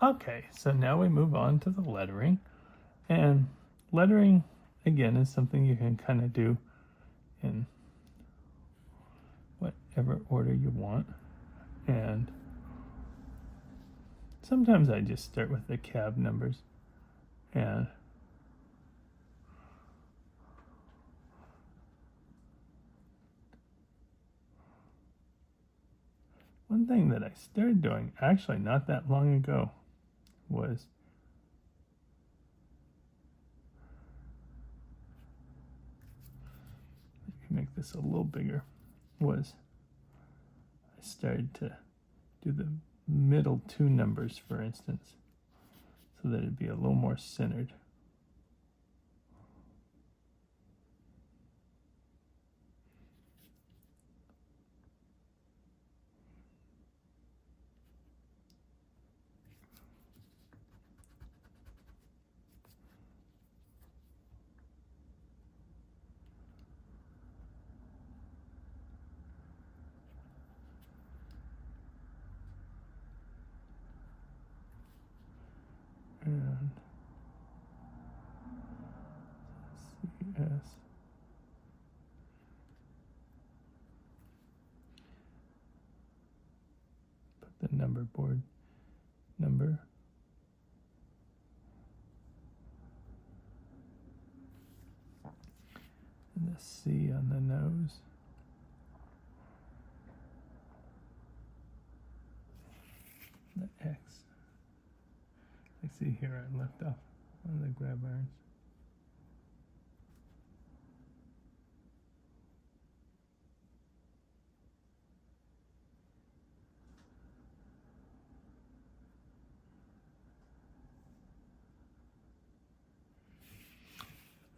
Okay, so now we move on to the lettering. And lettering, again, is something you can kind of do in whatever order you want. And sometimes I just start with the cab numbers. And one thing that I started doing actually not that long ago was make this a little bigger, was I started to do the middle two numbers, for instance, so that it'd be a little more centered. And CS. Put the number board number. And the C on the nose. The X. I see here I left off one of the grab irons.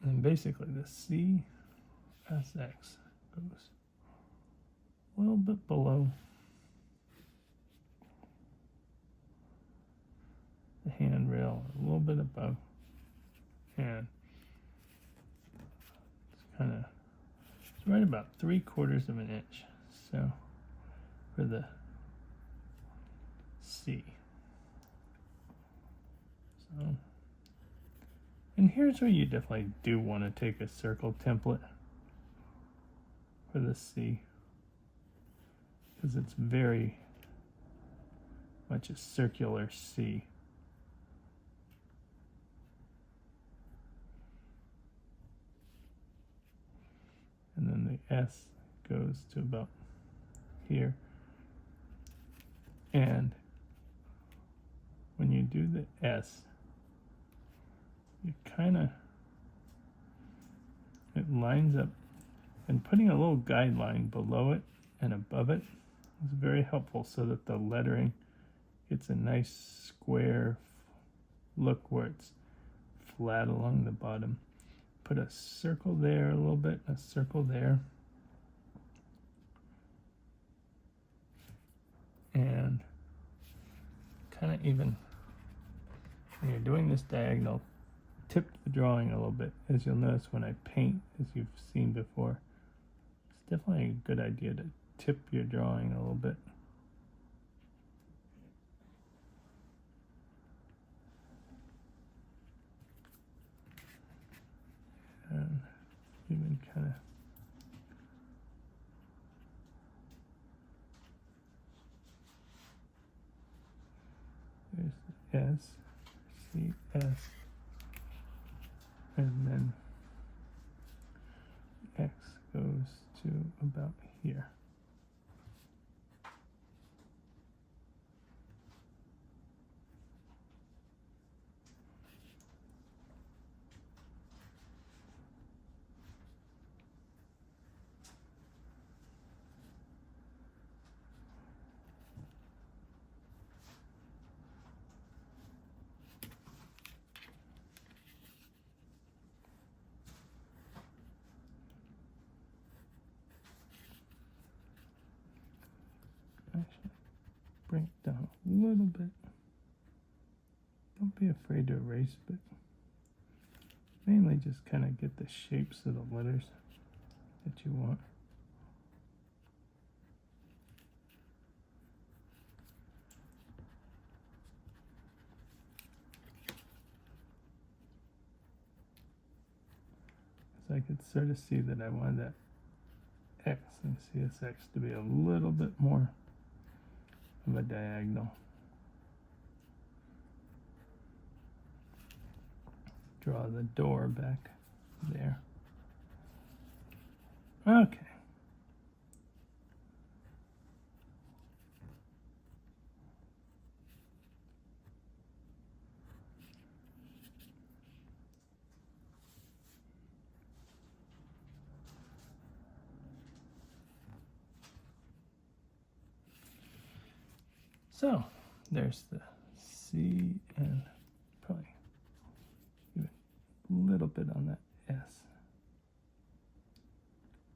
And basically the CSX goes a little bit below the handrail, a little bit above, and it's right about 3/4 of an inch. So for the C. So, and here's where you definitely do want to take a circle template for the C, because it's very much a circular C. And then the S goes to about here. And when you do the S, you it lines up, and putting a little guideline below it and above it is very helpful, so that the lettering gets a nice square look where it's flat along the bottom. Put a circle there a little bit, a circle there. And kind of even, when you're doing this diagonal, tip the drawing a little bit. As you'll notice when I paint, as you've seen before, it's definitely a good idea to tip your drawing a little bit. And even kind of there's the S, C, S, and then X goes to about here. Actually, bring it down a little bit. Don't be afraid to erase, but mainly just kind of get the shapes of the letters that you want. I could sort of see that I wanted that X in CSX to be a little bit more of a diagonal. Draw the door back there. Okay. So there's the C and probably give it a little bit on that S.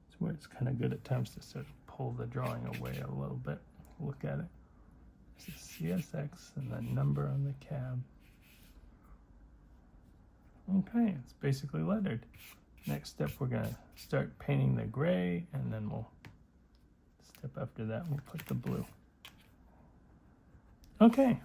It's where it's kind of good at times to sort of pull the drawing away a little bit. Look at it. This is CSX and the number on the cab. Okay, it's basically lettered. Next step, we're going to start painting the gray, and then step after that, we'll put the blue. Okay,